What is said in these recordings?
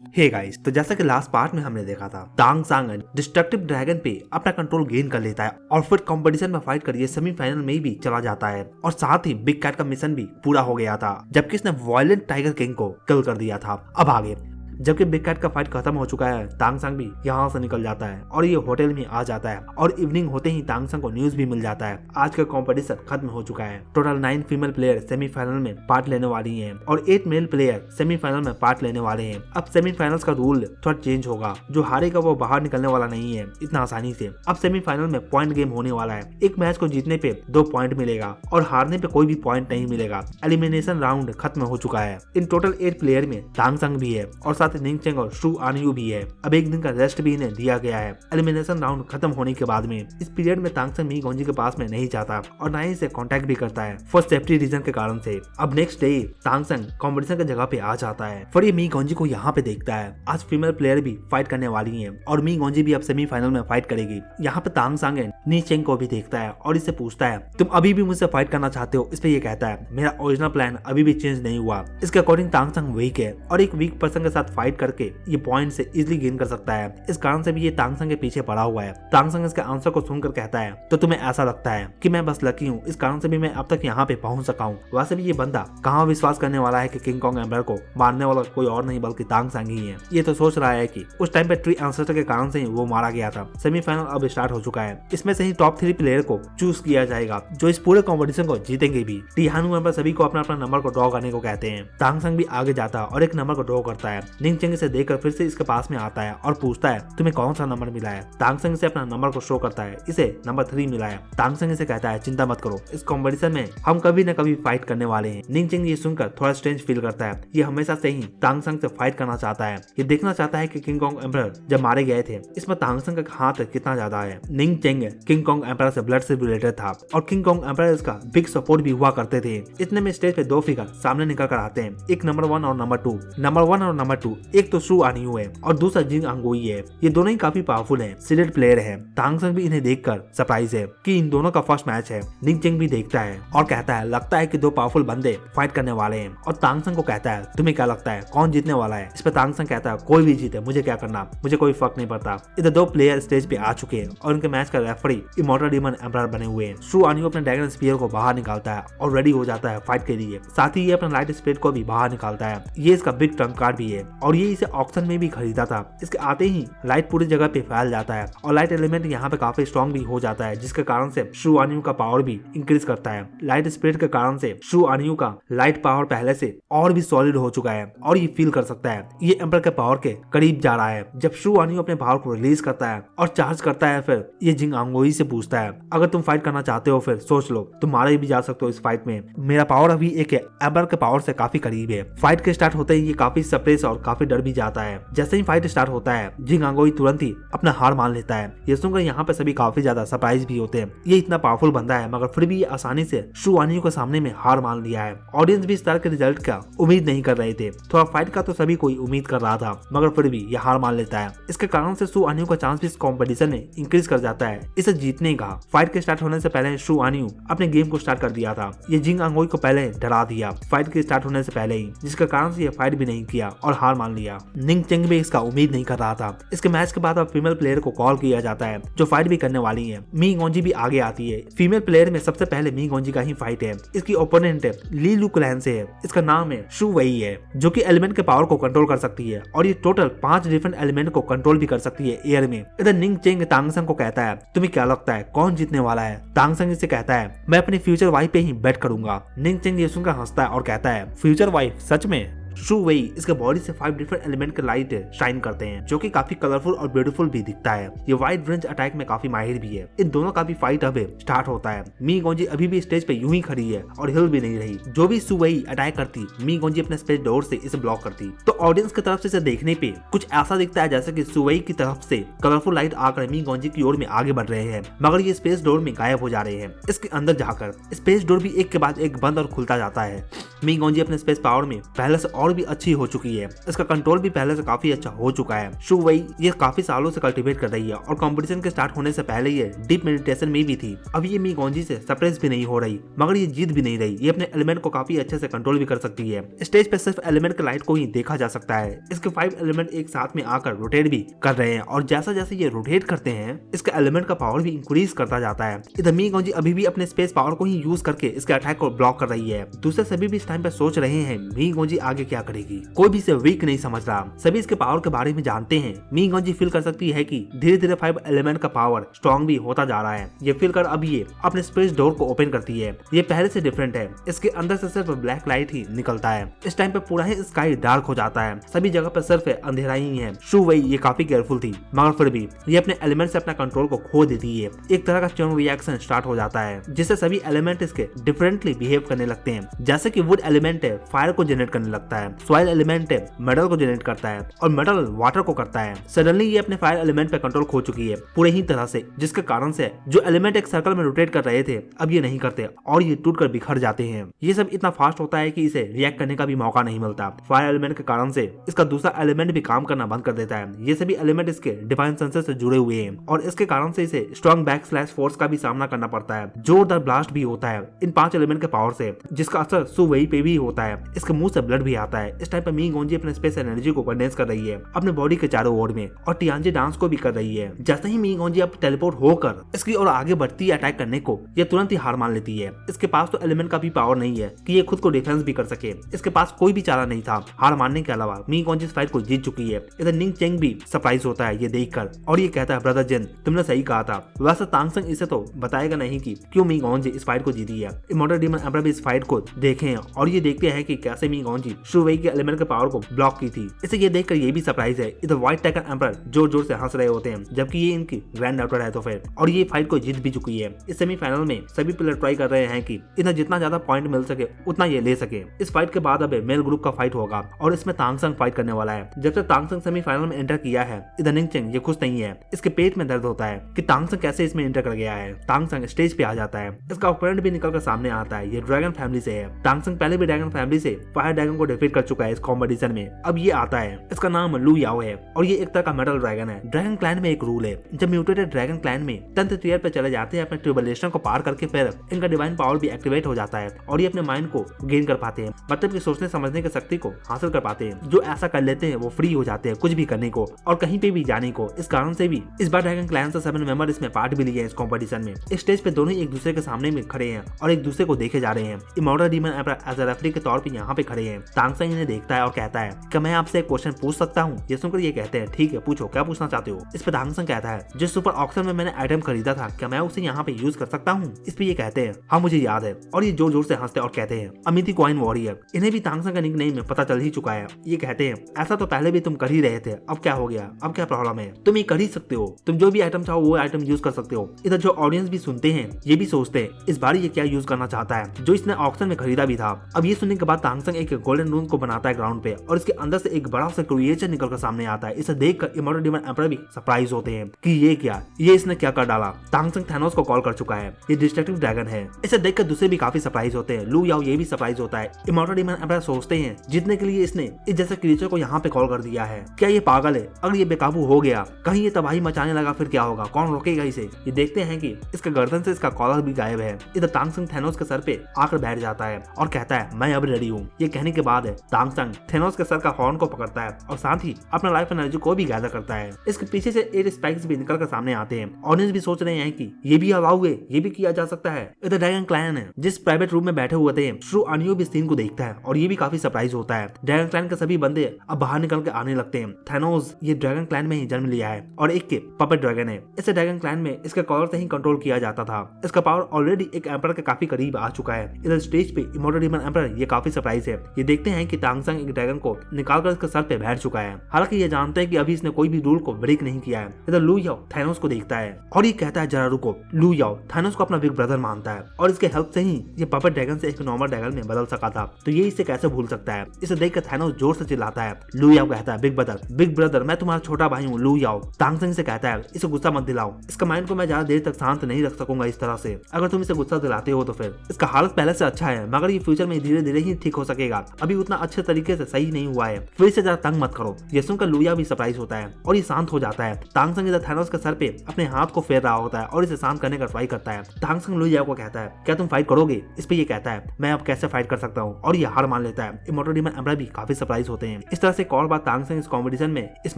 Hey guys, तो जैसा कि लास्ट पार्ट में हमने देखा था, तांग सांग डिस्ट्रक्टिव ड्रैगन पे अपना कंट्रोल गेन कर लेता है और फिर कंपटीशन में फाइट करिए सेमीफाइनल में भी चला जाता है और साथ ही बिग कैट का मिशन भी पूरा हो गया था, जबकि इसने वायलेंट टाइगर किंग को किल कर दिया था। अब आगे जबकि बिग कैट का फाइट खत्म हो चुका है, तांग सांग भी यहाँ से निकल जाता है और ये होटल में आ जाता है और इवनिंग होते ही तांग सांग को न्यूज भी मिल जाता है आज का कंपटीशन खत्म हो चुका है। टोटल 9 फीमेल प्लेयर सेमीफाइनल में पार्ट लेने वाली हैं और 8 मेल प्लेयर सेमीफाइनल में पार्ट लेने वाले हैं। अब सेमीफाइनल्स का रूल थोड़ा चेंज होगा, जो हारेगा वो बाहर निकलने वाला नहीं है इतना आसानी से। अब सेमीफाइनल में पॉइंट गेम होने वाला है, एक मैच को जीतने पे 2 पॉइंट मिलेगा और हारने पे कोई भी पॉइंट नहीं मिलेगा। एलिमिनेशन राउंड खत्म हो चुका है। इन टोटल 8 प्लेयर में तांग सांग भी है और साथ ही निंग चेंग और शू आनयू भी है। अब एक दिन का रेस्ट भी इन्हें दिया गया है एलिमिनेशन राउंड खत्म होने के बाद में। इस पीरियड में तांग सांग मी गोंजी के पास में नहीं जाता और ना ही से कांटेक्ट भी करता है फॉर सेफ्टी रीजन के कारण से। अब नेक्स्ट डे तांग सांग कॉम्पिटिशन की जगह पे आ जाता है, फिर ये मी गोंजी को यहाँ पे देखता है। आज फीमेल प्लेयर भी फाइट करने वाली है और मी गोंजी भी अब सेमीफाइनल में फाइट करेगी। यहाँ पे तांग सांग नी चेंग को भी देखता है और इससे पूछता है तुम अभी भी मुझसे फाइट करना चाहते हो। इस पे ये कहता है मेरा ओरिजिनल प्लान अभी भी चेंज नहीं हुआ। इसके अकॉर्डिंग तांग सांग वीक है और एक वीक पर्सन के साथ फाइट करके ये पॉइंट से इजीली गेन कर सकता है। इस कारण से भी ये तांग सांग के पीछे पड़ा हुआ है। तांग सांग इसके आंसर को सुनकर कहता है तो तुम्हें ऐसा लगता है कि मैं बस लकी हूँ, इस कारण से भी मैं अब तक यहाँ पे पहुंच सका हूँ। वैसे भी ये बंदा कहाँ विश्वास करने वाला है कि किंग कॉन्ग एम्पर को मारने वाला कोई और नहीं बल्कि तांग सांग ही है। ये तो सोच रहा है कि उस टाइम पे ट्री एंसेस्टर के कारण से ही वो मारा गया था। सेमीफाइनल अब स्टार्ट हो चुका है, इसमें से ही टॉप 3 प्लेयर को चूज किया जाएगा जो इस पूरे कॉम्पिटिशन को जीतेंगे भी। टिहानु एम्पर सभी को अपना अपना नंबर को ड्रॉ करने को कहते हैं। तांग सांग भी आगे जाता है और एक नंबर को ड्रॉ करता है। निंग चेंग इसे देखकर फिर से इसके पास में आता है और पूछता है तुम्हें कौन सा नंबर मिला है। तांग सांग इसे अपना नंबर को शो करता है, इसे नंबर 3 मिला है। तांग सांग इसे कहता है चिंता मत करो, इस कॉम्पिटिशन में हम कभी न कभी फाइट करने वाले हैं। निंग चेंग ये सुनकर थोड़ा स्ट्रेंज फील करता है। ये हमेशा से ही तांग सांग से फाइट करना चाहता है। ये देखना चाहता है कि किंग कॉन्ग एम्परर जब मारे गए थे इसमें तांग सांग का हाथ कितना ज्यादा है। निंग चेंग किंग कॉन्ग एम्परर से ब्लड से रिलेटेड था और किंग कॉन्ग एम्परर इसका बिग सपोर्ट भी हुआ करते थे। इतने में स्टेज पे 2 फिगर सामने निकल कर आते हैं, एक नंबर 1 और नंबर 2। नंबर 1 और नंबर 2 एक तो शू आनयू है और दूसरा जिंग अंगुई है। ये दोनों ही काफी पावरफुल हैं, सीडेड प्लेयर हैं। तांग सांग भी इन्हें देखकर सरप्राइज है कि इन दोनों का फर्स्ट मैच है। निंग चेंग भी देखता है और कहता है लगता है कि 2 पावरफुल बंदे फाइट करने वाले हैं और तांग सांग को कहता है तुम्हें क्या लगता है कौन जीतने वाला है। इस पर तांग सांग कहता है कोई भी जीते मुझे क्या करना, मुझे कोई फर्क नहीं पड़ता। इधर 2 प्लेयर स्टेज पे आ चुके हैं और उनके मैच का रेफरी इमॉर्टल डीमन एम्परर बने हुए हैं। शू आनयू अपने ड्रैगन स्पीयर को बाहर निकालता है और रेडी हो जाता है फाइट के लिए। साथ ही ये अपना लाइट स्पीड को भी बाहर निकालता है। ये इसका बिग ट्रम्प कार्ड भी है और ये इसे ऑक्शन में भी खरीदा था। इसके आते ही लाइट पूरी जगह पे फैल जाता है और लाइट एलिमेंट यहाँ पे काफी स्ट्रॉन्ग भी हो जाता है, जिसके कारण से शू आनयू का पावर भी इंक्रीज करता है। लाइट स्पीड के कारण से शू आनयू का लाइट पावर पहले से और भी सॉलिड हो चुका है और ये फील कर सकता है ये एम्पर के पावर के करीब जा रहा है। जब शू आनयू अपने पावर को रिलीज करता है और चार्ज करता है, फिर ये जिंग अंगोई से पूछता है अगर तुम फाइट करना चाहते हो फिर सोच लो, तुम मारे भी जा सकते हो इस फाइट में। मेरा पावर अभी एक एम्पर के पावर से काफी करीब है। फाइट के स्टार्ट होते ही ये काफी सरप्राइज और काफी डर भी जाता है। जैसे ही फाइट स्टार्ट होता है जिंग अंगोई तुरंत ही अपना हार मान लेता है। ये सुनकर यहाँ पे सभी काफी ज्यादा सरप्राइज भी होते हैं। ये इतना पावरफुल बंदा है मगर फिर भी ये आसानी से शू आनयू के सामने में हार मान लिया है। ऑडियंस भी इस तरह के रिजल्ट का उम्मीद नहीं कर रहे थे। थोड़ा फाइट का तो सभी कोई उम्मीद कर रहा था मगर फिर भी ये हार मान लेता है। इसके कारण से शू आनयू का चांस भी इस कॉम्पिटिशन में इंक्रीज कर जाता है इसे जीतने का। फाइट के स्टार्ट होने से पहले शू आनयू अपने गेम को स्टार्ट कर दिया था। ये जिंग अंगोई को पहले डरा दिया फाइट के स्टार्ट होने से पहले ही, जिसके कारण से ये फाइट भी नहीं किया और हार मान लिया। निंग चेंग भी इसका उम्मीद नहीं कर रहा था। इसके मैच के बाद अब फीमेल प्लेयर को कॉल किया जाता है जो फाइट भी करने वाली है। मी गोंजी भी आगे आती है। फीमेल प्लेयर में सबसे पहले मी गोंजी का ही फाइट है। इसकी ओपोनेंट ली लू क्लैन से है। इसका नाम है शू वई है जो कि एलिमेंट के पावर को कंट्रोल कर सकती है और ये टोटल 5 डिफरेंट एलिमेंट को कंट्रोल भी कर सकती है एयर में। इधर निंग चेंग तांग सांग को कहता है तुम्हें क्या लगता है कौन जीतने वाला है। तांग सांग इसे कहता है मैं अपनी फ्यूचर वाइफ पे ही बेट करूंगा। निंग चेंग ये सुनकर हंसता है और कहता है फ्यूचर वाइफ सच में। शू वई इसके बॉडी से 5 डिफरेंट एलिमेंट के लाइट शाइन करते हैं जो कि काफी कलरफुल और ब्यूटीफुल भी दिखता है। ये वाइड रेंज अटैक में काफी माहिर भी है। इन दोनों का भी फाइट अब स्टार्ट होता है। मी गोंजी अभी भी स्टेज पे यूं ही खड़ी है और हिल भी नहीं रही। जो भी शू वई अटैक करती मी गोंजी अपने स्पेस डोर से इसे ब्लॉक करती। तो ऑडियंस की तरफ से इसे देखने पे कुछ ऐसा दिखता है जैसे कि शू वई की तरफ से कलरफुल लाइट आकर मी गोंजी की ओर में आगे बढ़ रहे हैं मगर ये स्पेस डोर में गायब हो जा रहे हैं। इसके अंदर जाकर स्पेस डोर भी एक के बाद एक बंद और खुलता जाता है। मी गोंजी अपने स्पेस पावर में पहले से और भी अच्छी हो चुकी है, इसका कंट्रोल भी पहले से काफी अच्छा हो चुका है। शू वई ये काफी सालों से कल्टीवेट कर रही है और कंपटीशन के स्टार्ट होने से पहले ये डीप मेडिटेशन में भी थी। अब ये मी गोंजी से सप्रेस भी नहीं हो रही, मगर ये जीत भी नहीं रही। ये अपने एलिमेंट को काफी अच्छे से कंट्रोल भी कर सकती है। स्टेज पे सिर्फ एलिमेंट के लाइट को ही देखा जा सकता है। इसके 5 एलिमेंट एक साथ में आकर रोटेट भी कर रहे हैं और जैसा जैसे ये रोटेट करते हैं इसके एलिमेंट का पावर भी इंक्रीज करता जाता है। इधर मी गोंजी अभी भी अपने स्पेस पावर को ही यूज करके इसके अटैक को ब्लॉक कर रही है। दूसरे सभी भी इस टाइम पे सोच रहे हैं मी गोंजी आगे क्या करेगी। कोई भी इसे वीक नहीं समझ रहा, सभी इसके पावर के बारे में जानते हैं। मी गोंजी फील कर सकती है कि धीरे धीरे 5 एलिमेंट का पावर स्ट्रॉन्ग भी होता जा रहा है। ये फील कर अब ये अपने स्पेस डोर को ओपन करती है। ये पहले से डिफरेंट है, इसके अंदर से सिर्फ ब्लैक लाइट ही निकलता है। इस टाइम पे पूरा ही स्काई डार्क हो जाता है, सभी जगह पे सिर्फ अंधेरा ही है। शू वई ये काफी केयरफुल थी, मगर फिर भी ये अपने एलिमेंट से अपना कंट्रोल को खो देती है। एक तरह का चेन रिएक्शन स्टार्ट हो जाता है जिससे सभी एलिमेंट इसके डिफरेंटली बिहेव करने लगते हैं। जैसे कि वुड एलिमेंट है फायर को जनरेट करने लगता है, सॉइल एलिमेंट है मेटल को जनरेट करता है और मेटल वाटर को करता है। सडनली ये अपने फायर एलिमेंट पे कंट्रोल खो चुकी है पूरे ही तरह से, जिसके कारण से जो एलिमेंट एक सर्कल में रोटेट कर रहे थे अब ये नहीं करते और ये टूट कर बिखर जाते हैं। ये सब इतना फास्ट होता है कि इसे रिएक्ट करने का भी मौका नहीं मिलता। फायर एलिमेंट के कारण से इसका दूसरा एलिमेंट भी काम करना बंद कर देता है। ये सभी एलिमेंट इसके डिवाइन सेंसर से जुड़े हुए हैं और इसके कारण से इसे स्ट्रॉन्ग बैकस्लैश फोर्स का भी सामना करना पड़ता है। जोरदार ब्लास्ट भी होता है इन 5 एलिमेंट के पावर से, जिसका असर शू वई पे भी होता है। इसके मुंह से ब्लड भी आता है। इस टाइम पे मी गोंजी अपने स्पेस एनर्जी को कंडेंस कर रही है अपने बॉडी के चारों ओर में और टियांजे डांस को भी कर रही है। जैसे ही मी गोंजी अब टेलीपोर्ट होकर इसकी और आगे बढ़ती है अटैक करने को, ये तुरंत ही हार मान लेती है। इसके पास तो एलिमेंट का भी पावर नहीं है कि ये खुद को डिफेंस भी कर सके। इसके पास कोई भी चारा नहीं था हार मानने के अलावा। मी गोंजी इस फाइट को जीत चुकी है। इधर निंग चेंग भी सरप्राइज होता है ये देखकर और ये कहता है ब्रदर जिन तुमने सही कहा था। वैसे तांगसंग इसे तो बताएगा नहीं कि क्यों मी गोंजी इस फाइट को जीती है। इमॉर्टल डीमन एम्परर भी इस फाइट को देखे हैं और ये देखते हैं कि कैसे मी गोंजी शू वई के एलिमेंट के पावर को ब्लॉक की थी। इसे ये देखकर ये भी सरप्राइज है। इधर व्हाइट टाइगर एम्परर जोर जोर से हंस रहे होते हैं जबकि ये इनकी ग्रैंड डॉटर है तो फिर, और ये फाइट को जीत भी चुकी है। इस सेमीफाइनल में सभी प्लेयर ट्राई कर रहे हैं कि इन्हें जितना ज्यादा पॉइंट मिल सके उतना ये ले सके। इस फाइट के बाद अब मेल ग्रुप का फाइट होगा और इसमें तांगसंग फाइट करने वाला है। जब से तांगसंग सेमीफाइनल में एंटर किया है इधर निंग चेंग ये खुश नहीं है। इसके पेट में दर्द होता है कि तांगसंग कैसे इसमें एंटर कर गया है। तांगसंग स्टेज पे आ जाता है, इसका ओपोनेंट भी निकलकर सामने आता है। ये ड्रैगन फैमिली से है। तांगसंग पहले भी ड्रैगन फैमिली से फायर ड्रैगन को डिफीट कर चुका है इस कॉम्पिटिशन में। अब ये आता है, इसका नाम लू याओ है और ये एक तरह का मेटल ड्रैगन है। ड्रैगन क्लैन में एक रूल है, जब म्यूटेटेड ड्रैगन क्लैन में 10th टियर पे चले जाते हैं अपने ट्रिबुलेशन को पार करके फिर इनका डिवाइन पावर भी एक्टिवेट हो जाता है और ये अपने माइंड को गेन कर पाते हैं, मतलब कि सोचने समझने की शक्ति को हासिल कर पाते हैं। जो ऐसा कर लेते हैं वो फ्री हो जाते हैं कुछ भी करने को और कहीं पे भी जाने को। इस कारण से भी इस बार ड्रैगन क्लैन से 7 मेंबर इसमें पार्ट भी लिए हैं इस कॉम्पिटिशन में। इस स्टेज पे दोनों ही एक दूसरे के सामने में खड़े हैं और एक दूसरे को देखे जा रहे हैं। Immortal demon emperor as a referee के तौर पे यहाँ पे खड़े हैं। तांगसंग इन्हें देखता है और कहता है कि मैं आपसे एक क्वेश्चन पूछ सकता हूँ। ये सुनकर ये कहते हैं ठीक है पूछो, क्या पूछना चाहते हो। इस पे तांगसंग कहता है जिस सुपर ऑक्शन में मैंने आइटम खरीदा था क्या मैं उसे यहाँ पे यूज कर सकता हूँ। इस पे ये कहते हैं हाँ मुझे याद है और ये जोर जोर से हंसते और कहते हैं अमिती कॉइन वॉरियर। इन्हें भी तांगसंग का निकनेम में पता चल ही चुका है। ये कहते हैं ऐसा तो पहले भी तुम कर ही रहे थे, अब क्या हो गया, अब क्या प्रॉब्लम है, तुम ये कर ही सकते हो, तुम जो भी आइटम चाहो वो आइटम यूज कर सकते हो। इधर जो ऑडियंस भी सुनते हैं ये भी सोचते हैं इस बार ये क्या यूज करना चाहता है जो इसने ऑक्शन में खरीदा भी था। अब ये सुनने के बाद तांगसंग एक गोल्डन रूम को बनाता है ग्राउंड पे और इसके अंदर से एक बड़ा सा क्रिएचर निकलकर सामने आता है। इसे देखकर इमॉर्टल डीमन एम्परर भी सरप्राइज होते हैं कि ये क्या, ये इसने क्या कर डाला। तांगसंग थैनोस को कॉल कर चुका है, ये डिस्ट्रक्टिव ड्रैगन है। इसे देखकर दूसरे भी काफी सरप्राइज होते हैं। लू याओ ये भी सरप्राइज होता है। इमॉर्टल डीमन एम्परर सोचते हैं जीतने के लिए इसने इस जैसे क्रिएचर को यहाँ पे कॉल कर दिया है, क्या ये पागल है, अगर ये बेकाबू हो गया कहीं ये तबाही मचाने लगा फिर क्या होगा, कौन रोकेगा इसे। ये देखते हैं कि इसके गर्दन से इसका कॉलर भी गायब है। इधर तांगसंग थैनोस के सर पे आकर बैठ जाता है और कहता है मैं अब रेडी हूँ। ये कहने के बाद तांगसंग थैनोस के सर का हॉर्न को पकड़ता है और साथ ही अपना लाइफ एनर्जी को भी गैदर करता है। इसके पीछे से 8 स्पाइक्स भी निकल कर सामने आते हैं। ऑडियंस भी सोच रहे हैं कि ये भी अलाउ है, ये भी किया जा सकता है। इधर ड्रैगन क्लैन है जिस प्राइवेट रूम में बैठे हुए थे श्रू अनियो भी सीन को देखता है और ये भी काफी सरप्राइज होता है। ड्रैगन क्लैन के सभी बंदे अब बाहर निकल के आने लगते हैं। थैनोस ये ड्रैगन क्लैन में ही जन्म लिया है और एक के पपेट ड्रैगन है। इसे ड्रैगन क्लैन में इसके कॉलर से ही कंट्रोल किया जाता था। इसका पावर ऑलरेडी एक एम्परर के काफी करीब आ चुका है। इधर स्टेज पे इमॉर्टल डीमन एम्परर ये काफी सरप्राइज है। ये देखते हैं कि तांगसंग एक ड्रैगन को निकालकर इसके सर पे बैठ चुका है। हालांकि ये जानते हैं कि अभी इसने कोई भी रूल को ब्रेक नहीं किया है। इधर लू याओ थैनोस को देखता है और ये कहता है जरा रुको। लू याओ थैनोस को अपना बिग ब्रदर मानता है और इसके हेल्प से ही ये पपेट ड्रैगन से एक नॉर्मल ड्रैगन में बदल सका था, तो ये इसे कैसे भूल सकता है। इसे देखकर थैनोस जोर से चिल्लाता है। लू याओ कहता है बिग ब्रदर मैं तुम्हारा छोटा भाई हूँ लू याओ। तांगसंग से कहता है इसे गुस्सा मत दिलाओ, इसका माइंड को मैं ज्यादा देर तक शांत नहीं रख सकूंगा इस तरह से, अगर तुम इसे गुस्सा दिलाते हो तो फिर इसका हालत पहले से अच्छा है मगर ये फ्यूचर में धीरे धीरे ही ठीक हो सकेगा, अभी उतना इतना अच्छे तरीके से सही नहीं हुआ है, फिर से ज्यादा तंग मत करो। ये सुनकर लुया भी सरप्राइज होता है और ये शांत हो जाता है। तांगसंग इधर थैनोस के सर पे अपने हाथ को फेर रहा होता है और इसे शांत करने का ट्राई करता है। तांगसंग लुया को कहता है क्या तुम फाइट करोगे? इस पे ये कहता है मैं अब कैसे फाइट कर सकता हूँ, और ये हार मान लेता है। इमोर्टल डीमन एम्परर भी काफी सरप्राइज होते हैं। इस तरह से एक और बार तांगसंग इस कॉम्पिटिशन में इस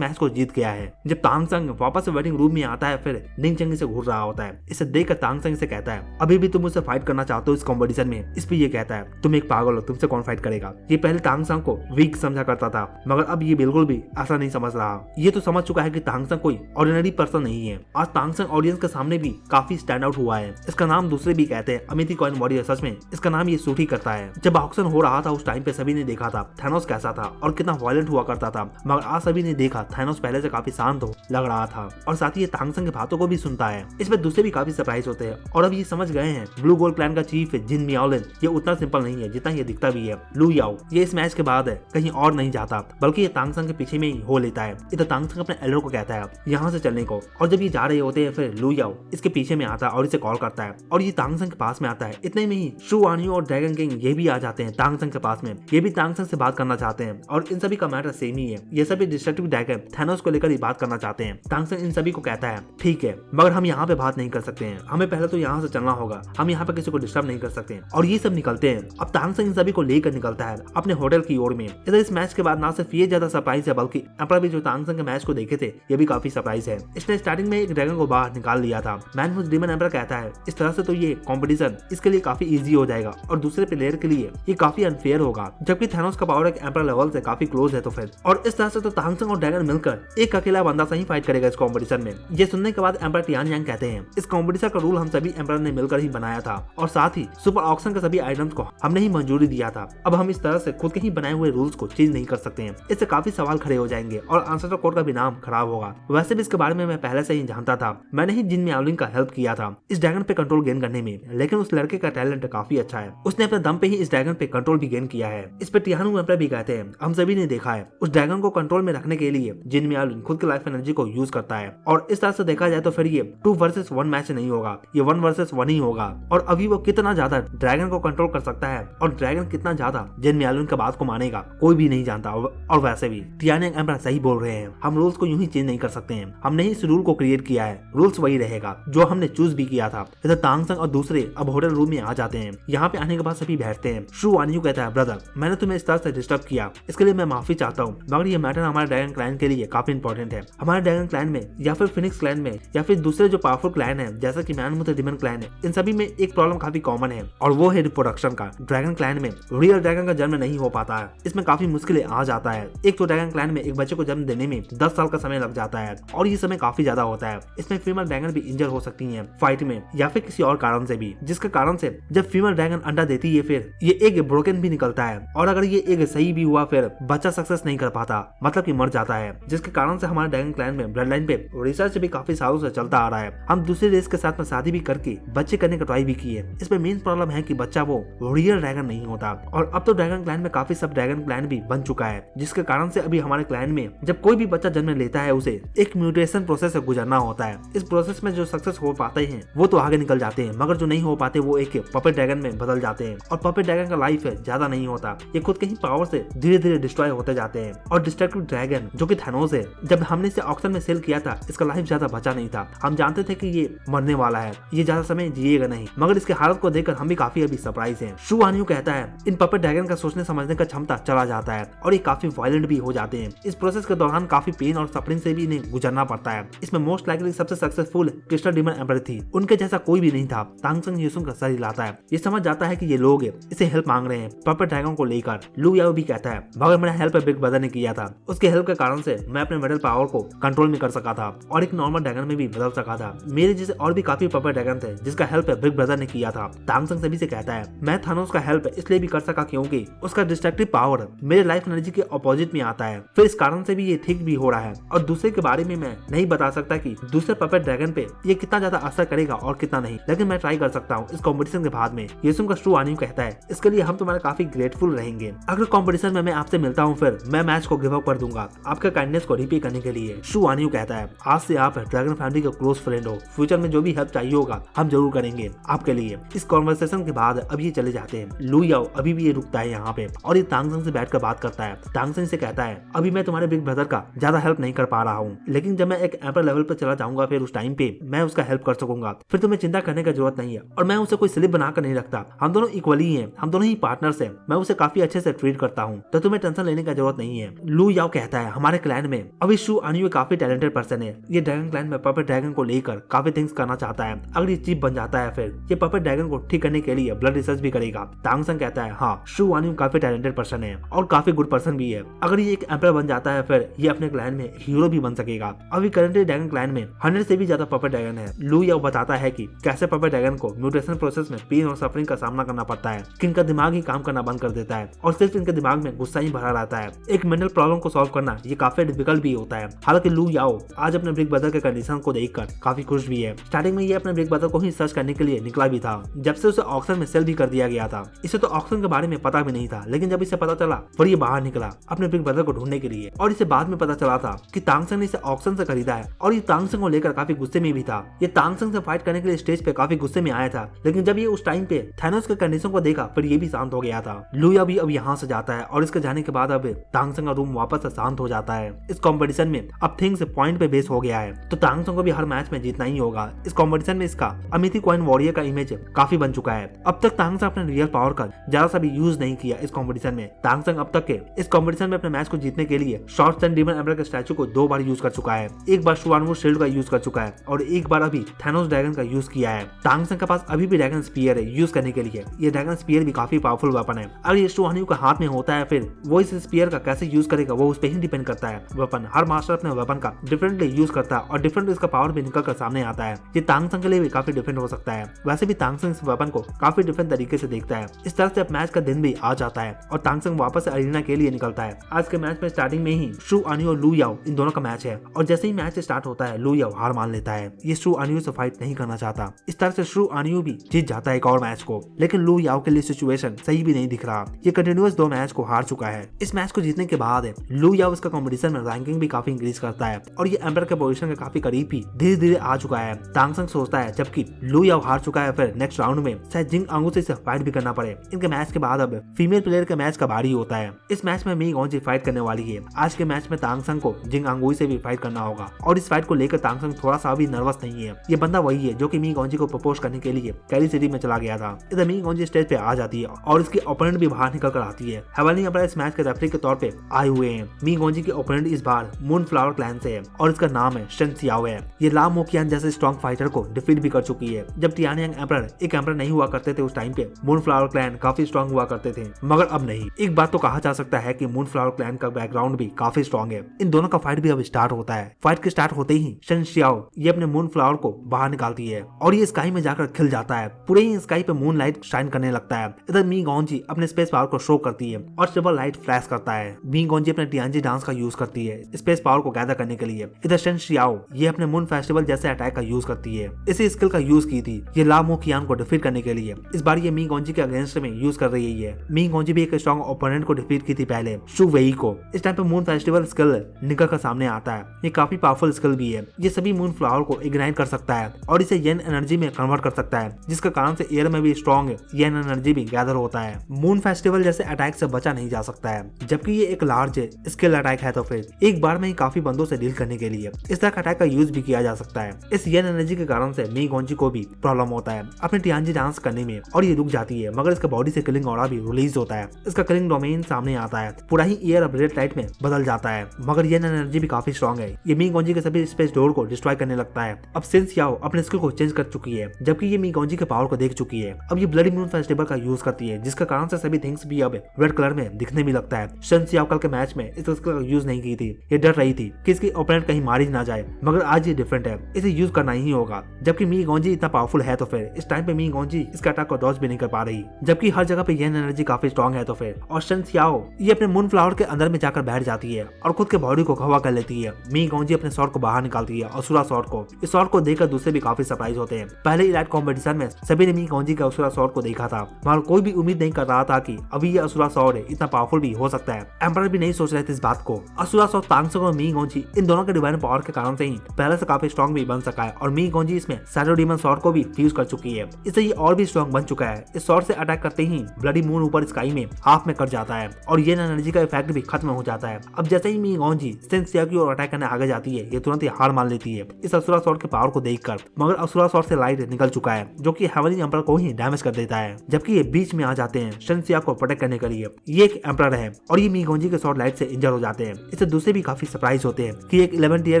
मैच को जीत गया है। जब तांगसंग वापस से वेटिंग रूम में आता है, फिर निंगचंगी से घूर रहा होता है। इसे देखकर तांगसंग से कहता है अभी भी तुम मुझसे फाइट करना चाहते हो इस कॉम्पिटिशन में? इस पे ये कहता है तुम एक पागल हो, तुमसे कौन फाइट करेगा। ये पहले तांगसंग को वीक समझा करता था, मगर अब ये बिल्कुल भी ऐसा नहीं समझ रहा। ये तो समझ चुका है कि तांगसंग कोई ऑर्डिनरी पर्सन नहीं है। आज तांगसंग ऑडियंस के सामने भी काफी स्टैंड आउट हुआ है। इसका नाम दूसरे भी कहते हैं अमिती कॉइन वॉरियर। सच में इसका नाम ये सूट ही करता है। जब ऑक्शन हो रहा था उस टाइम पे सभी ने देखा था थैनोस कैसा था और कितना वायलेंट हुआ करता था, मगर आज सभी ने देखा थैनोस पहले से काफी शांत हो लग रहा था, और साथ ही ये तांगसंग की बातों को भी सुनता है। इसमें दूसरे भी काफी सरप्राइज होते हैं और अब ये समझ गए हैं ब्लू गोल्ड क्लैन का चीफ जिन मियाओलिन ये उतना सिंपल नहीं है जितना ये दिखता भी है। लू याओ ये इस मैच के बाद कहीं और नहीं जाता, बल्कि ये तांगसंग के पीछे में ही हो लेता है। इधर तांगसंग अपने एल्डर को कहता है यहाँ से चलने को, और जब ये जा रहे होते हैं फिर लू याओ इसके पीछे में आता है और इसे कॉल करता है और ये तांगसंग के पास में आता है। इतने में ही शू वानियो और ड्रैगन किंग ये भी आ जाते हैं तांगसंग के पास में। ये भी तांगसंग से बात करना चाहते हैं और इन सभी का मैटर सेम ही है। ये सभी डिस्ट्रक्टिव ड्रैगन थैनोस को लेकर ही बात करना चाहते हैं। तांगसंग इन सभी को कहता है ठीक है, मगर हम यहाँ पे बात नहीं कर सकते हैं, हमें पहले तो यहाँ से चलना होगा, हम यहाँ पे किसी को डिस्टर्ब नहीं कर सकते। और ये सब निकलते हैं। अब तांगसंग इन सभी को लेकर निकलता है अपने होटल की ओर में। इधर इस मैच के बाद ना सिर्फ ये ज्यादा सरप्राइज है, बल्कि एम्परर भी जो तांगसंग के मैच को देखे थे ये भी काफी सरप्राइज है। इसने स्टार्टिंग में एक ड्रैगन को बाहर निकाल लिया था। मैन हुज डीमन एम्परर कहता है इस तरह से तो ये कॉम्पिटिशन इसके लिए काफी इजी हो जाएगा और दूसरे प्लेयर के लिए ये काफी अनफेयर होगा, जबकि थैनोस का पावर एक एम्परर लेवल से काफी क्लोज है। तो फिर और इस तरह से तो तांगसंग और ड्रैगन मिलकर एक अकेला बंदा सही फाइट करेगा इस कॉम्पिटिशन में। ये सुनने के बाद एम्परर टियान यांग कहते हैं इस कॉम्पिटिशन का रूल हम सभी एम्परर ने मिलकर ही बनाया था और साथ ही सुपर ऑक्शन के सभी आइटम्स को हमने ही मंजूरी दिया था। अब हम इस तरह से खुद के ही बनाए हुए रूल्स को चेंज नहीं कर सकते हैं। इससे काफी सवाल खड़े हो जाएंगे और आंसर कोड का भी नाम खराब होगा। वैसे भी इसके बारे में मैं पहले से ही जानता था, मैंने ही जिन मियाओलिन का हेल्प किया था इस ड्रैगन पे कंट्रोल गेन करने में, लेकिन उस लड़के का टैलेंट काफी अच्छा है, उसने अपने दम पे ही इस ड्रैगन पे कंट्रोल भी गेन किया है। इस पे टियानु एम्परर भी कहते हैं हम सभी ने देखा है उस ड्रैगन को कंट्रोल में रखने के लिए जिन मियाओलिन खुद की लाइफ एनर्जी को यूज करता है, और इस तरह से देखा जाए तो फिर ये 2 वर्सेस 1 मैच नहीं होगा, ये 1 वर्सेस 1 ही होगा। और अभी वो कितना ज्यादा ड्रैगन को कंट्रोल कर सकता है और ड्रैगन कितना ज्यादा जिन मियाओलिन की बात को मानेगा कोई भी नहीं जानता। और वैसे भी टियान यांग एम्परर सही बोल रहे हैं, हम रूल्स को यूं ही चेंज नहीं कर सकते हैं, हमने ही इस रूल को क्रिएट किया है, रूल्स वही रहेगा जो हमने चूज भी किया था। इधर तांगसंग और दूसरे अब होटल रूम में आ जाते हैं। यहाँ पे आने के बाद सभी बैठते हैं। शू वानियो कहता है ब्रदर मैंने तुम्हें इस तरह से डिस्टर्ब किया, इसके लिए मैं माफी चाहता हूँ, मगर ये मैटर हमारे ड्रैगन क्लैन के लिए काफी इंपॉर्टेंट है। हमारे ड्रैगन क्लैन में या फिर फिनिक्स क्लैन में या फिर दूसरे जो पावरफुल क्लैन है जैसा कि मैन विद डीमन क्लैन है, इन सभी में एक प्रॉब्लम काफी कॉमन है और वो है रिप्रोडक्शन का। ड्रैगन क्लैन में रियल ड्रैगन का जन्म नहीं हो पाता है, इसमें काफी मुश्किलें आ जाता है। एक तो ड्रैगन क्लैन में एक बच्चे को जन्म देने में 10 साल का समय लग जाता है और ये समय काफी ज्यादा होता है। इसमें फीमेल ड्रैगन भी इंजर हो सकती है फाइट में या फिर किसी और कारण से भी, जिसके कारण से जब फीमेल ड्रैगन अंडा देती है फिर ये एग ब्रोकन भी निकलता है, और अगर ये एग सही भी हुआ फिर बच्चा सक्सेस नहीं कर पाता, मतलब कि मर जाता है, जिसके कारण से हमारे ड्रैगन क्लैन में ब्लड लाइन पे रिसर्च भी काफी सालों से चलता आ रहा है। हम दूसरे रेस के साथ में शादी भी करके बच्चे करने का ट्राई भी किए। इसमें मेन प्रॉब्लम है कि बच्चा वो रियल ड्रैगन नहीं होता, और अब तो ड्रैगन क्लैन में काफी सब ड्रैगन क्लैन भी बन चुका है, जिसके कारण से अभी हमारे क्लैन में जब कोई भी बच्चा जन्म लेता है उसे एक म्यूटेशन प्रोसेस से गुजरना होता है। इस प्रोसेस में जो सक्सेस हो पाते हैं वो तो आगे निकल जाते हैं, मगर जो नहीं हो पाते वो एक पपेट ड्रैगन में बदल जाते हैं, और पपेट ड्रैगन का लाइफ ज्यादा नहीं होता, ये खुद के ही पावर से धीरे धीरे डिस्ट्रॉय होते जाते हैं। और डिस्ट्रक्टिव ड्रैगन जो कि थैनोस है, जब हमने इसे ऑक्शन में सेल किया था इसका लाइफ ज्यादा बचा नहीं था, हम जानते थे कि ये मरने वाला है, ये ज्यादा समय जिएगा नहीं, मगर इसके हालत को देखकर हम भी काफी अभी सरप्राइज हैं। शू वानियो कहता है इन पपेट ड्रैगन का सोचने समझने का क्षमता चला जाता है और ये काफी वायलेंट भी हो जाते हैं। इस प्रोसेस के दौरान काफी पेन और सफरिंग से भी इन्हें गुजरना पड़ता है। इसमें मोस्ट लाइकली सबसे सक्सेसफुल क्रिस्टल डीमन एम्परर थी, उनके जैसा कोई भी नहीं था। तांगसंग ये सुनकर सर हिलाता है, ये समझ जाता है कि ये लोग इसे हेल्प मांग रहे हैं पपेट ड्रैगन को लेकर। लू याओ भी कहता है मगर मेरा हेल्प बिग ब्रदर ने किया था, उसके हेल्प के कारण से मैं अपने मेटल पावर को कंट्रोल में कर सका था और एक नॉर्मल ड्रैगन में भी बदल सका था। मेरे जैसे और भी काफी पपेट ड्रैगन थे जिसका हेल्प बिग ब्रदर ने किया था। तांगसंग सभी से कहता है मैं थानोस का हेल्प इसलिए भी कर सका क्योंकि उसका डिस्ट्रक्टिव पावर मेरे लाइफ एनर्जी के अपोजिट में आता है, फिर इस कारण से भी ये ठीक भी हो रहा है। और दूसरे के बारे में मैं नहीं बता सकता कि दूसरे पपेट ड्रैगन पे ये कितना ज्यादा असर करेगा और कितना नहीं, लेकिन मैं ट्राई कर सकता हूँ इस कंपटीशन के बाद में। ये सुनकर शू वानियो कहता है इसके लिए हम तुम्हारे काफी ग्रेटफुल रहेंगे। अगले कंपटीशन में मैं आपसे मिलता हूँ फिर मैं मैच को गिव अप कर दूंगा आपके काइंडनेस को रिपे करने के लिए। शू वानियो कहता है आज से आप ड्रैगन फैमिली के क्लोज फ्रेंड हो, फ्यूचर में जो भी हेल्प चाहिए होगा हम जरूर करेंगे आपके लिए। इस कॉन्वर्सेशन के बाद अब ये चले जाते हैं। लू याओ अभी भी ये रुकता है यहाँ पे और ये तांगसंग से बैठकर बात करता है। तांगसंग से कहता है अभी मैं तुम्हारे बिग ब्रदर का ज्यादा हेल्प नहीं कर पा रहा हूँ, लेकिन जब मैं एक एम्पर लेवल पर चला जाऊंगा फिर उस टाइम पे मैं उसका हेल्प कर सकूंगा, फिर तुम्हें चिंता करने की जरूरत नहीं है। और मैं उसे कोई स्लिप बनाकर नहीं रखता, हम दोनों इक्वली हैं, हम दोनों ही पार्टनर्स हैं, मैं उसे काफी अच्छे से ट्रीट करता हूँ, तो तुम्हें टेंशन लेने की जरूरत नहीं है। लू याओ कहता है हमारे क्लैन में अभी शू अनियो काफी टैलेंटेड पर्सन है, ये ड्रैगन क्लैन में पपेट ड्रैगन को लेकर काफी थिंग्स करना चाहता है। अगर ये चीफ बन जाता है फिर ये पपेट ड्रैगन को ठीक करने के लिए ब्लड रिसर्च भी करेगा। तांगसंग कहता है हाँ, शू अनियो काफी टैलेंटेड पर्सन है और काफी गुड पर्सन भी है, अगर ये एक एम्पर बन जाता है फिर ये अपने क्लैन में हीरो भी बन सकेगा। अभी करंटली ड्रैगन क्लैन में 100 से भी ज्यादा पपेट ड्रैगन है। लू याओ बताता है कि कैसे पपेट ड्रैगन को म्यूटेशन प्रोसेस में पेन और सफरिंग का सामना करना पड़ता है, कि इनका दिमाग ही काम करना बंद कर देता है और सिर्फ इनके दिमाग में गुस्सा ही भरा रहता है। एक मेंटल प्रॉब्लम को सॉल्व करना ये काफी डिफिकल्ट भी होता है। हालांकि लू याओ आज अपने बिग ब्रदर के कंडीशन को देखकर काफी खुश भी है। स्टार्टिंग में ये अपने बिग ब्रदर को ही सर्च करने के लिए निकला भी था, जब से उसे ऑक्शन में सेल भी कर दिया गया था। इसे तो ऑक्शन के बारे में पता भी नहीं था, लेकिन जब इसे पता चला फिर ये बाहर निकला अपने बिग ब्रदर को ढूंढने के लिए, और इसे बाद में पता चला था कि तांगसंग ने इसे ऑक्शन से खरीदा है और ये तांगसंग को लेकर काफी गुस्से में भी था। ये तांगसंग से फाइट करने के लिए स्टेज पे काफी गुस्से में आया था, लेकिन जब ये उस टाइम पे थैनोस के कंडीशन को देखा फिर ये भी शांत हो गया था। लू याओ भी अब यहाँ से जाता है और इसके जाने के बाद अब तांगसंग का रूम वापस से शांत हो जाता है। इस कंपटीशन में अब थिंग्स पॉइंट पे बेस हो गया है, तो तांगसंग को भी हर मैच में जीतना ही होगा। इस कंपटीशन में इसका अमिथी कॉइन वॉरियर का इमेज काफी बन चुका है। अब तक तांगसंग अपने रियल पावर का ज्यादा सा भी यूज नहीं किया इस कंपटीशन में। तांगसंग अब तक के इस कंपटीशन में अपने मैच को जीतने के लिए शॉर्ट सन डीमन एम्पर के स्टैचू को 2 बार यूज कर चुका है। एक बार शुआनवू शील्ड का यूज कर चुका है और एक बार अभी थैनोस ड्रैगन का यूज किया है। तांगसंग के पास अभी भी ड्रैगन स्पीयर है यूज करने के लिए। ये ड्रैगन स्पीयर भी काफी पावरफुल वेपन है। अगर ये शुआनवू के हाथ में होता है फिर वो इस स्पीयर का कैसे यूज करेगा वो उस पर ही डिपेंड करता है। वेपन हर मास्टर अपने वेपन का डिफरेंटली यूज करता है और डिफरेंट इसका पावर भी निकल कर सामने आता है। ये तांगसंग के लिए भी काफी डिफरेंट हो सकता है। वैसे भी तांगसंग इस वेपन को काफी डिफरेंट तरीके से देखता है। इस तरह से अब मैच का दिन भी आ जाता है और तांगसंग वापस से अरीना के लिए निकलता है। आज के मैच में स्टार्टिंग में ही शू अनियो और लू याओ इन दोनों का मैच है और जैसे ही मैच स्टार्ट होता है लू याओ हार मान लेता है। ये शू अनियो से फाइट नहीं करना चाहता। इस तरह से शू अनियो भी जीत जाता है एक और मैच को, लेकिन लू याओ के लिए सिचुएशन सही भी नहीं दिख रहा। ये कंटिन्यूअस 2 मैच को हार चुका है। इस मैच को जीतने के बाद लू याओ इसका कंपटीशन में रैंकिंग भी काफी इंक्रीज करता है और ये एम्पर के पोजीशन के काफी करीब भी धीरे धीरे आ चुका है। तांगसंग सोचता है जबकि लू याओ हार चुका है फिर नेक्स्ट राउंड में शायद जिंग आंगू से फाइट भी करना पड़े। इनके मैच के बाद अब फीमेल प्लेयर के मैच का बारी होता है। इस मैच में मी गॉन्जी फाइट करने वाली है। आज के मैच में तांगसंग को जिंग आंगुई से भी फाइट करना होगा और इस फाइट को लेकर तांगसंग थोड़ा सा भी नर्वस नहीं है। ये बंदा वही है जो कि मी गॉन्जी को प्रपोज करने के लिए कैली सिटी में चला गया था। इधर मी गॉन्जी स्टेज पे आ जाती है और इसकी ओपोनेंट भी बाहर निकल कर आती है। हेवनली एम्पर इस मैच के रेफरी के तौर पे आए हुए हैं। मी गॉन्जी की ओपोनेंट इस बार मून फ्लावर क्लैन से है और इसका नाम है शन सियाओ है। ये ला मोकियान जैसे स्ट्रॉन्ग फाइटर को डिफीट भी कर चुकी है। जब टियानयांग एम्पर एक एम्पर नहीं हुआ करते थे उस टाइम पे मून फ्लावर क्लैन काफी स्ट्रॉन्ग हुआ करते थे, मगर अब नहीं। एक बात तो कहा जा सकता है कि मून फ्लावर क्लैन का बैकग्राउंड भी काफी स्ट्रॉन्ग है। इन दोनों का फाइट भी अब स्टार्ट होता है। फाइट के स्टार्ट होते ही शन सियाओ ये अपने मून फ्लावर को बाहर निकालती है और ये स्काई में जाकर खिल जाता है। पूरे ही स्काई पे मून लाइट शाइन करने लगता है। इधर मी गॉन्जी अपने स्पेस पावर को शो करती है और ट्रिपल लाइट फ्लैश करता है। मी गॉन्जी अपने टियानजी डांस का यूज करती है स्पेस पावर को गैदर करने के लिए। इधर शन सियाओ ये अपने मून फेस्टिवल जैसे अटैक का यूज करती है। इसी स्किल का यूज की थी ये ला मोकियान को डिफीट करने के लिए। इस बार ये मी गॉन्जी के अगेंस्ट में यूज कर रही है। मी गॉन्जी भी एक स्ट्रॉन्ग ओपोनेंट को डिफीट की थी पहले, शू वेई को। इस टाइम पे मून फेस्टिवल स्किल निकल कर सामने आता है। ये काफी पावरफुल स्किल भी है। ये सभी मून फ्लावर को इग्नाइट कर सकता है और इसे येन एनर्जी में कन्वर्ट कर सकता है, जिसके कारण से एयर में भी स्ट्रॉन्ग येन एनर्जी भी गैदर होता है। मून फेस्टिवल जैसे अटैक से बचा नहीं जा सकता है, जबकि ये एक लार्ज स्किल अटैक है तो फिर एक बार में ही काफी बंदों से डील करने के लिए इस तरह का अटैक का यूज भी किया जा सकता है। इस येन एनर्जी के कारण से मी गॉन्जी को भी प्रॉब्लम होता है अपने टियानजी डांस करने में और ये रुक जाती है, मगर इसका बॉडी से किलिंग ऑरा भी रिलीज होता है। इसका किलिंग डोमेन सामने आता है। पूरा ही एयर अब रेड लाइट में बदल जाता है, मगर येन एनर्जी भी काफी स्ट्रॉन्ग है। ये मी गॉन्जी के सभी स्पेस डोर को डिस्ट्रॉय करने लगता है। अब शन सियाओ अपने स्किल को चेंज कर चुकी है, जबकि ये मी गॉन्जी के पावर को देख चुकी है। अब ये ब्लडी मून फेस्टिवल का यूज करती है, जिसके कारण से सभी थिंग्स भी अब रेड कलर में दिखने भी लगता है। शन सियाओ कल के मैच में इस स्किल का यूज नहीं की थी। ये डर रही थी कि इसकी ओपोनेंट कहीं मारी ना जाए, मगर आज ये डिफरेंट है, इसे यूज करना ही होगा। जबकि मी गॉन्जी इतना पावरफुल है तो फिर इस टाइम पे मी गॉन्जी इसका अटैक को डॉज भी नहीं कर पा रही, जबकि हर जगह पे येन एनर्जी काफी स्ट्रॉन्ग है तो फिर। और शन सियाओ ये अपने मून फ्लावर के अंदर में जाकर बैठ जाती है और खुद के बॉडी को खवा कर लेती है। मी गॉन्जी अपने शॉट को बाहर निकालती है, असुरा शॉट को। इस शॉट को देखकर दूसरे भी काफी सरप्राइज होते हैं। पहले इलाइट कॉम्पिटिशन में सभी ने मी गॉन्जी का असुरा शॉट को देखा था, मगर कोई भी उम्मीद नहीं कर रहा था कि अभी ये असुरा शॉट इतना पावरफुल भी हो सकता है। एम्पर भी नहीं सोच रहे थे इस बात को। असुरा शॉट तांगसंग और मी गॉन्जी इन दोनों के डिवाइन पावर के कारण से ही पहले से काफी स्ट्रॉन्ग भी बन सका है और मी गॉन्जी इसमें शैडो डीमन शॉट को भी फ्यूज कर चुकी है। इससे ये और भी स्ट्रॉन्ग बन चुका है। इस शॉट से अटैक करते ही ब्लडी मून ऊपर स्काई में हाफ में कट जाता है और ये एनर्जी का इफेक्ट भी खत्म हो जाता है। अब जैसे ही मी गोंजी सेंसिया की ओर अटैक करने आगे जाती है, ये तुरंत ही हार मान लेती है इस असुरा स्वॉर्ड के पावर को देखकर, मगर असुरा स्वॉर्ड से लाइट निकल चुका है जो कि हेवनली एम्परर को ही डैमेज कर देता है। जबकि ये बीच में आ जाते हैं सेंसिया को प्रोटेक्ट करने के लिए। ये एक एम्परर है और ये मी गोंजी के स्वॉर्ड लाइट से इंजर हो जाते हैं। इससे दूसरे भी काफी सरप्राइज होते हैं कि एक 11th ईयर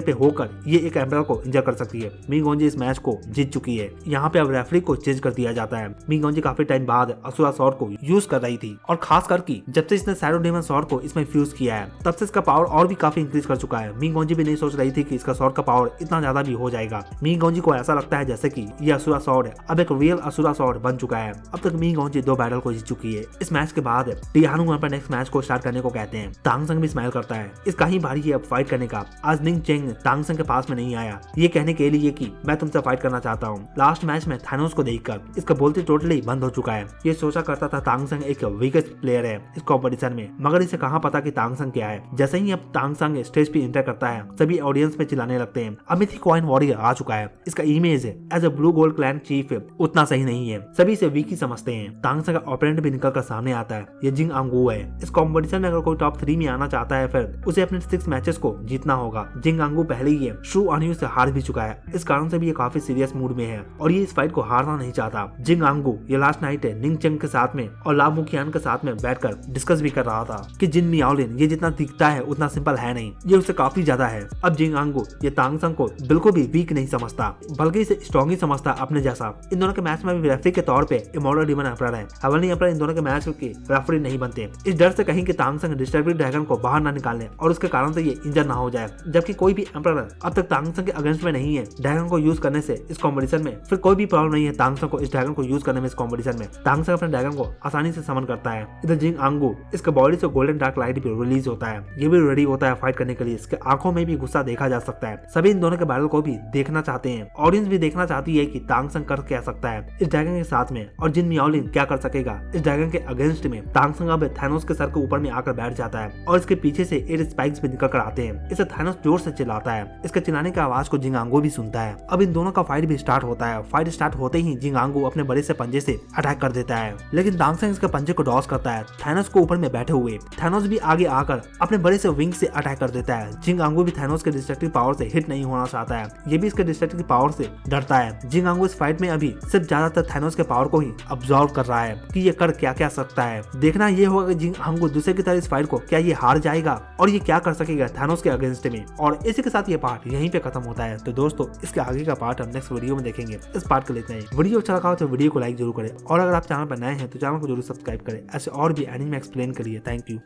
पे होकर ये एक एम्परर को इंजर कर सकती है। मी गोंजी इस मैच को जीत चुकी है। यहाँ पे अब रेफरी को चेंज कर दिया जाता है। मी गोंजी काफी टाइम बाद असुरा स्वॉर्ड को यूज कर रही थी और खास करके जब से इसने शैडो डेमन स्वॉर्ड को इसमें फ्यूज किया है तब से इसका पावर और भी काफी इंक्रीज कर चुका है। मी गोंजी भी नहीं सोच रही थी कि इसका स्वॉर्ड का पावर इतना ज्यादा भी हो जाएगा। मी गोंजी को ऐसा लगता है जैसे कि ये असुरा स्वॉर्ड अब एक रियल असुरा स्वॉर्ड बन चुका है। अब तक मी गोंजी 2 बैटल को जीत चुकी है। इस मैच के बाद टियानु पर नेक्स्ट मैच को स्टार्ट करने को कहते हैं। तांग संग भी स्माइल करता है। इसका ही बारी है अब फाइट करने का। आज निंग चेंग तांग संग के पास में नहीं आया ये कहने के लिए कि मैं तुमसे फाइट करना चाहता हूँ। लास्ट मैच में थानोस को देखकर इसका बोलते टोटली बंद हो चुका है। ये सोचा करता था तांग संग एक वीकेस्ट प्लेयर है इस कॉम्पिटिशन में, मगर इसे कहाँ पता कि तांग संग क्या है। जैसे ही अब तांग संग स्टेज पे एंटर करता है सभी ऑडियंस में चिल्लाने लगते हैं अमिथी कॉइन वॉरियर आ चुका है। इसका image as a blue gold clan chief उतना सही नहीं है, सभी इसे वीक ही समझते हैं। तांग संग का ओपोनेंट भी निकल कर सामने आता है। ये जिंग आंगू है। इस कॉम्पिटिशन में अगर कोई टॉप 3 में आना चाहता है फिर उसे अपने 6 मैचेस को जीतना होगा। जिंग आंगू पहले ही शू अनियू से हार भी चुका है। इस कारण से भी ये काफी सीरियस मूड में है और ये इस फाइट को हारना नहीं चाहता। जिंग आंगू ये लास्ट नाइट है निंग चेंग के साथ में और ला मुखियान के साथ में बैठकर डिस्कस भी कर रहा था कि जिन मियाओलिन ये जितना दिखता है उतना सिंपल है नहीं, ये उससे काफी ज्यादा है। अब जिंग आंगू ये तांग संग को बिल्कुल भी वीक नहीं समझता बल्कि इसे स्ट्रॉन्ग ही समझता अपने जैसा। इन दोनों के मैच में भी रेफरी के तौर पे इमॉर्टल डीमन एम्परर है। हेवनली एम्परर इन दोनों के मैच के रेफरी नहीं बनते इस डर से कहीं कि तांग संग डिस्टर्बिंग ड्रैगन को बाहर ना निकालने और उसके कारण से ये इंजर ना हो जाए। जबकि कोई भी एम्परर अब तक तांग संग के अगेंस्ट में नहीं है। ड्रैगन को यूज करने से इस कॉम्पिटिशन में फिर कोई भी प्रॉब्लम नहीं है तांग संग को इस ड्रैगन को यूज करने में। इस कॉम्पिटिशन में तांग संग अपने ड्रैगन को आसानी से समन करता है। इधर जिंग आंगू इसके बॉडी से गोल्डन डार्क लाइट भी रिलीज होता है। ये भी रेडी होता है फाइट करने के लिए। इसके आंखों में भी गुस्सा देखा जा सकता है। सभी इन दोनों के बैटल को भी देखना चाहते हैं। ऑडियंस भी देखना चाहती है कि तांग संग कर क्या सकता है इस ड्रैगन के साथ में और जिन मियाओलिन क्या कर सकेगा इस ड्रैगन के अगेंस्ट में। तांग संग अब थानोस के सर के ऊपर में आकर बैठ जाता है और इसके पीछे से 8 स्पाइक्स भी निकल कर आते हैं। इसे थानोस जोर से चिल्लाता है। इसके चिल्लाने की आवाज को जिंग आंगू भी सुनता है। अब इन दोनों का फाइट भी स्टार्ट होता है। फाइट स्टार्ट होते ही जिंग आंगू अपने बड़े से पंजे से अटैक कर देता है, लेकिन तांग संग इसके पंजे को डॉज करता है। थानोस को ऊपर में बैठे हुए थानोस भी आगे आकर अपने बड़े से विंग से अटैक कर देता है। जिंग आंगू भी थानोस के डिस्ट्रक्टिव पावर से हिट नहीं होना चाहता है। ये भी इसके डिस्ट्रक्टिव पावर से डरता है। जिंग आंगू इस फाइट में अभी सिर्फ ज्यादातर थानोस के पावर को ही अब्सॉर्ब कर रहा है कि ये कर क्या क्या सकता है। देखना ये होगा कि जिंग आंगू दूसरे की तरह इस फाइट को क्या ये हार जाएगा और ये क्या कर सकेगा थानोस के अगेंस्ट में। और इसी के साथ ये पार्ट यहीं पे खत्म होता है। तो दोस्तों इसके आगे का पार्ट हम नेक्स्ट वीडियो में देखेंगे। इस पार्ट के लिए इतना ही। वीडियो अच्छा लगा हो तो वीडियो को लाइक जरूर करें और अगर आप चैनल पर नए हैं तो चैनल को जरूर सब्सक्राइब करें ऐसे और भी एनीमे एक्सप्लेन करिए। Thank you.